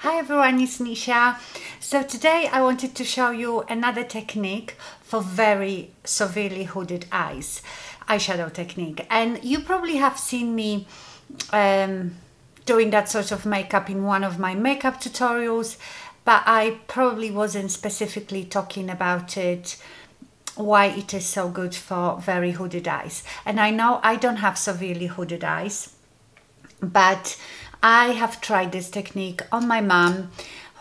Hi everyone, it's Nisha. So today I wanted to show you another technique for very severely hooded eyes, eyeshadow technique. And you probably have seen me doing that sort of makeup in one of my makeup tutorials, but I probably wasn't specifically talking about it, why it is so good for very hooded eyes. And I know I don't have severely hooded eyes, but I have tried this technique on my mum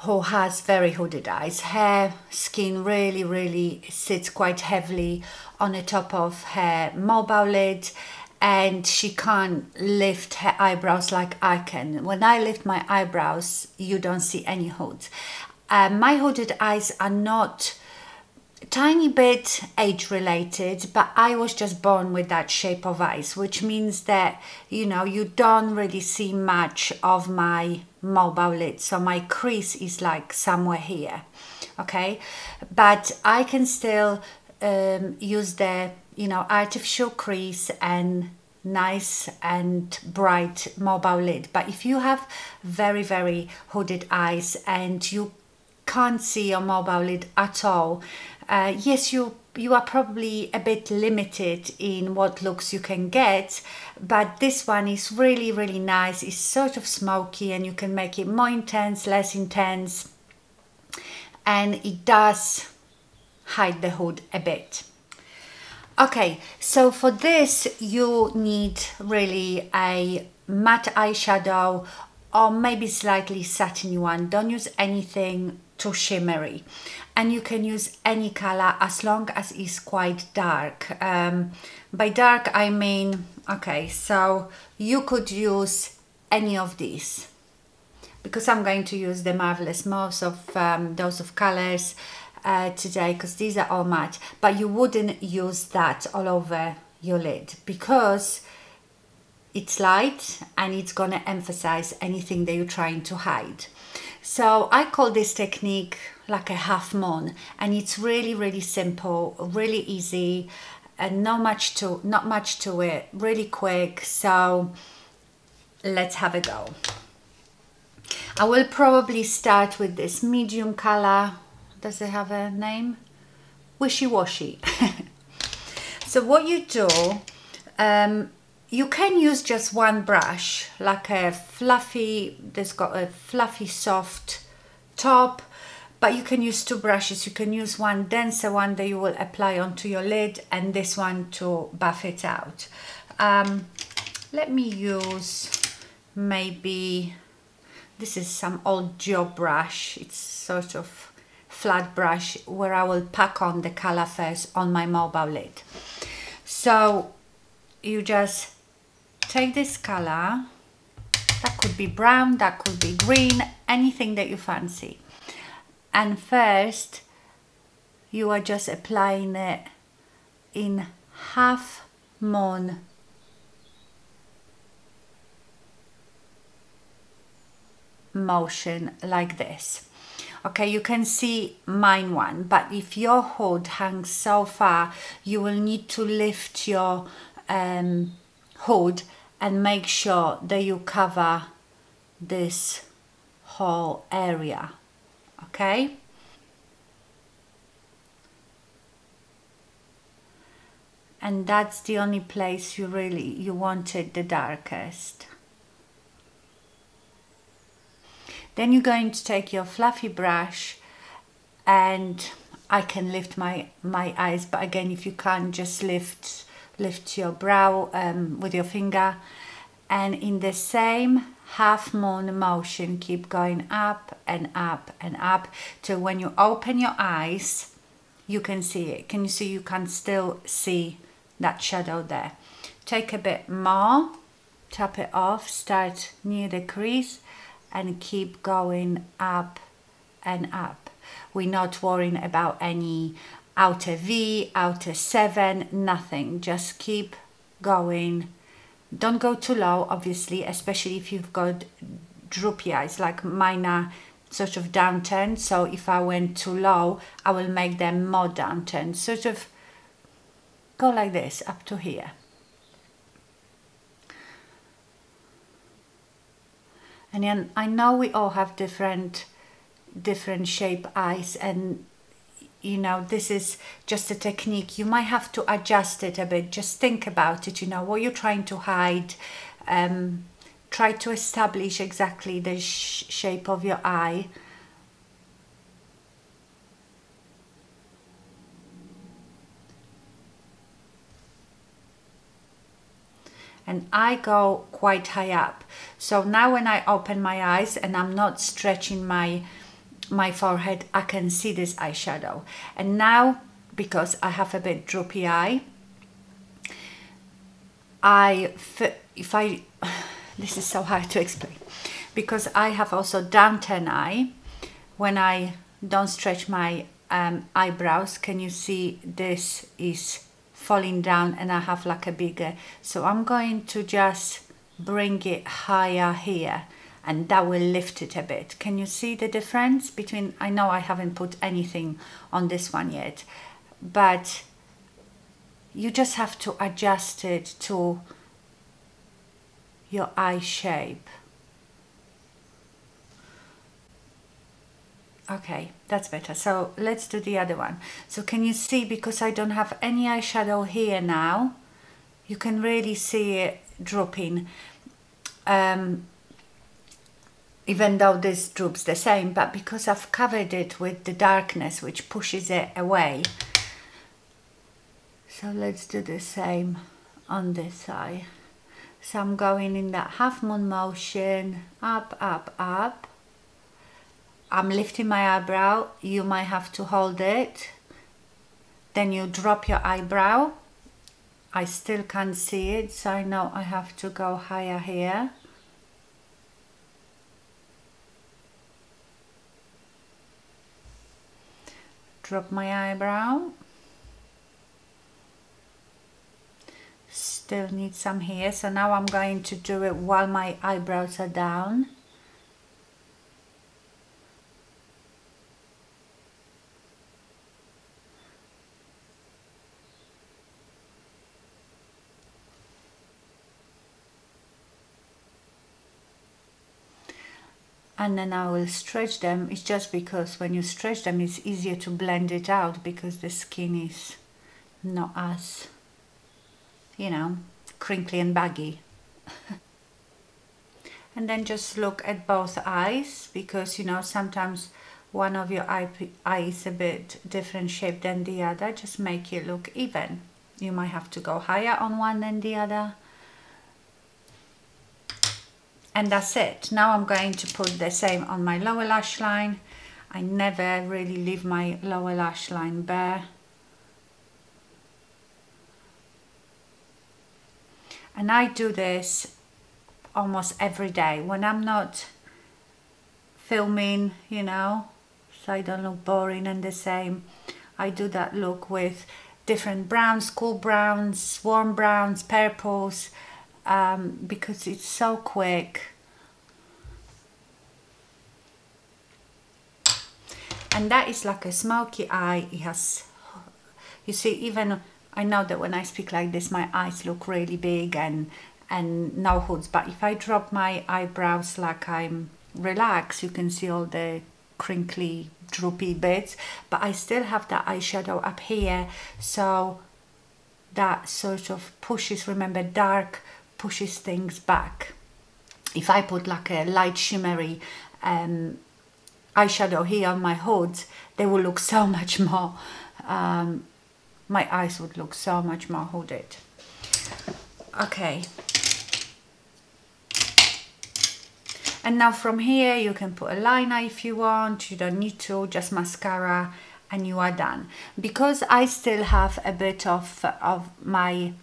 who has very hooded eyes. Her skin really sits quite heavily on the top of her mobile lid, and she can't lift her eyebrows like I can. When I lift my eyebrows, you don't see any hood. My hooded eyes are not tiny bit age related, but I was just born with that shape of eyes, which means that, you know, you don't really see much of my mobile lid. So my crease is like somewhere here, okay? But I can still use the, you know, artificial crease and nice and bright mobile lid. But if you have very hooded eyes and you can't see your mobile lid at all, yes, you are probably a bit limited in what looks you can get, but this one is really nice. It's sort of smoky and you can make it more intense, less intense, and it does hide the hood a bit. Okay, so for this you need really a matte eyeshadow or maybe slightly satiny one. Don't use anything too shimmery, and you can use any color as long as it's quite dark. By dark I mean, okay, so you could use any of these, because I'm going to use the Marvelous Mauves of those of colors today, because these are all matte, but you wouldn't use that all over your lid because it's light and it's gonna emphasize anything that you're trying to hide. So I call this technique like a half moon, and it's really simple, really easy, and not much to it, really quick. So let's have a go. I will probably start with this medium color. Does it have a name? Wishy Washy. So what you do, you can use just one brush, like a fluffy, that's got a fluffy soft top, but you can use two brushes. You can use one denser one that you will apply onto your lid, and this one to buff it out. Let me use maybe, this is some old Jouer brush. It's sort of flat brush where I will pack on the color first on my mobile lid. So you just take this color, that could be brown, that could be green, anything that you fancy, and first you are just applying it in half moon motion like this. Okay, you can see mine one, but if your hood hangs so far, you will need to lift your hood and make sure that you cover this whole area, okay? And that's the only place you want it the darkest. Then you're going to take your fluffy brush, and I can lift my eyes, but again, if you can't, just lift your brow with your finger, and in the same half moon motion keep going up and up and up till when you open your eyes you can see it. Can you see? You can still see that shadow there. Take a bit more, tap it off, start near the crease and keep going up and up. We're not worrying about any outer V, outer 7, nothing. Just keep going. Don't go too low, obviously, especially if you've got droopy eyes like mine are sort of downturned. So if I went too low, I will make them more downturned. Sort of go like this up to here. And then I know we all have different shape eyes, and you know, this is just a technique. You might have to adjust it a bit. Just think about it, you know, what you're trying to hide. Try to establish exactly the shape of your eye. And I go quite high up. So now when I open my eyes and I'm not stretching my forehead, I can see this eyeshadow. And now, because I have a bit droopy eye, this is so hard to explain, because I have also downturn eye. When I don't stretch my eyebrows, can you see this is falling down and I have like a bigger, so I'm going to just bring it higher here, and that will lift it a bit. Can you see the difference between, I know I haven't put anything on this one yet, but you just have to adjust it to your eye shape. Okay, that's better. So let's do the other one. So can you see, because I don't have any eyeshadow here now, you can really see it drooping. Even though this droops the same, but because I've covered it with the darkness, which pushes it away. So let's do the same on this side. So I'm going in that half moon motion, up, up, up. I'm lifting my eyebrow. You might have to hold it. Then you drop your eyebrow. I still can't see it, so I know I have to go higher here. Drop my eyebrow. Still need some here, so now I'm going to do it while my eyebrows are down. And then I will stretch them. It's just because when you stretch them, it's easier to blend it out, because the skin is not as, you know, crinkly and baggy. And then just look at both eyes, because, you know, sometimes one of your eye is a bit different shape than the other. Just make it look even. You might have to go higher on one than the other. And that's it. Now I'm going to put the same on my lower lash line. I never really leave my lower lash line bare. And I do this almost every day when I'm not filming, you know, so I don't look boring and the same. I do that look with different browns, cool browns, warm browns, purples, because it's so quick. And that is like a smoky eye. It has, you see, even I know that when I speak like this, my eyes look really big and no hoods, but if I drop my eyebrows like I'm relaxed, you can see all the crinkly, droopy bits, but I still have that eyeshadow up here, so that sort of pushes, remember, dark pushes things back. If I put like a light shimmery eyeshadow here on my hoods, they will look so much more, my eyes would look so much more hooded. Okay. And now from here you can put a liner if you want, you don't need to, just mascara and you are done. Because I still have a bit of my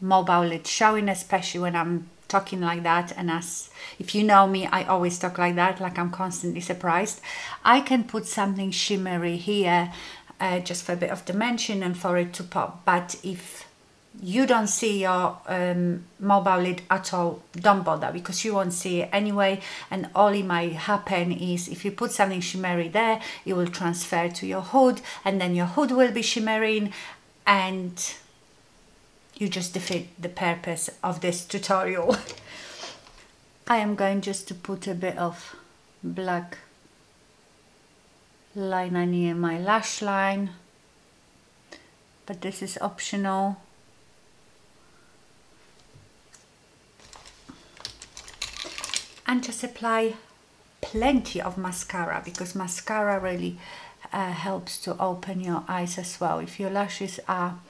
mobile lid showing, especially when I'm talking like that, and as if you know me, I always talk like that, like I'm constantly surprised. I can put something shimmery here just for a bit of dimension and for it to pop, but if you don't see your mobile lid at all, don't bother, because you won't see it anyway, and all it might happen is if you put something shimmery there, it will transfer to your hood, and then your hood will be shimmering, and you just defeat the purpose of this tutorial. I am going just to put a bit of black liner near my lash line, but this is optional. And just apply plenty of mascara, because mascara really helps to open your eyes as well. If your lashes are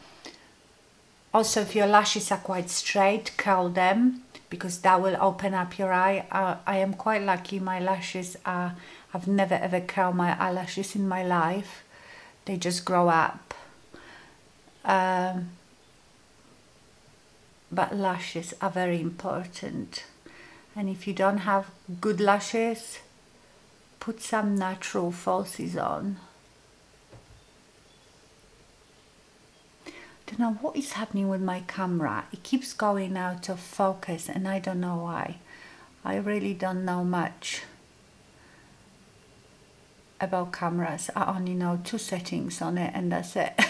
quite straight, curl them, because that will open up your eye. I am quite lucky. My lashes are, I've never ever curled my eyelashes in my life. They just grow up. But lashes are very important. And if you don't have good lashes, put some natural falsies on. Don't know what is happening with my camera. It keeps going out of focus and I don't know why. I really don't know much about cameras. I only know 2 settings on it and that's it.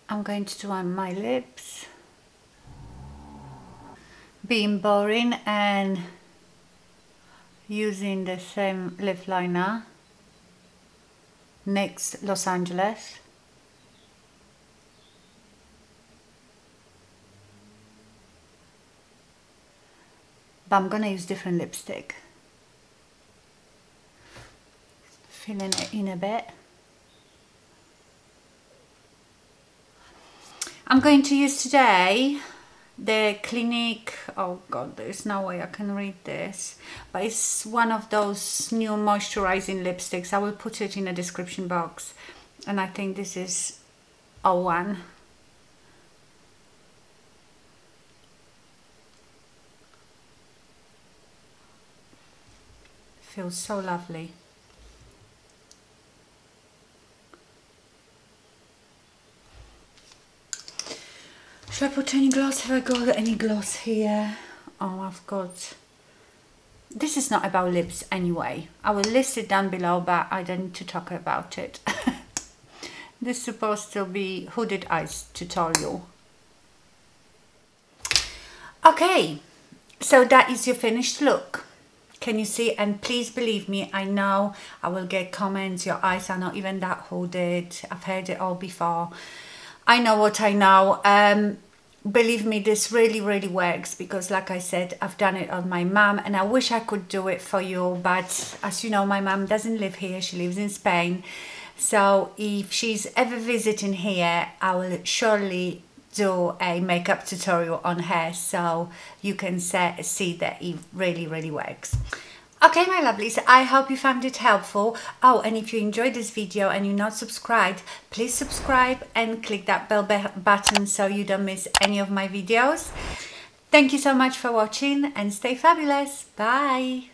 I'm going to do on my lips. Being boring and using the same lip liner. NYX Los Angeles. But I'm gonna use different lipstick. Filling it in a bit. I'm going to use today the Clinique, oh god, there's no way I can read this, but it's one of those new moisturizing lipsticks. I will put it in the description box, and I think this is 01. Feels so lovely. Should I put any gloss? Have I got any gloss here? Oh, I've got... This is not about lips anyway. I will list it down below, but I don't need to talk about it. This is supposed to be hooded eyes tutorial. Okay, so that is your finished look. Can you see? And please believe me, I know I will get comments, your eyes are not even that hooded. I've heard it all before. I know what I know. Believe me, this really works, because like I said, I've done it on my mum and I wish I could do it for you, but as you know, my mum doesn't live here, she lives in Spain. So if she's ever visiting here, I will surely do a makeup tutorial on her, so you can see that it really works. Okay, my lovelies, I hope you found it helpful. Oh, and if you enjoyed this video and you're not subscribed, please subscribe and click that bell button so you don't miss any of my videos. Thank you so much for watching and stay fabulous. Bye.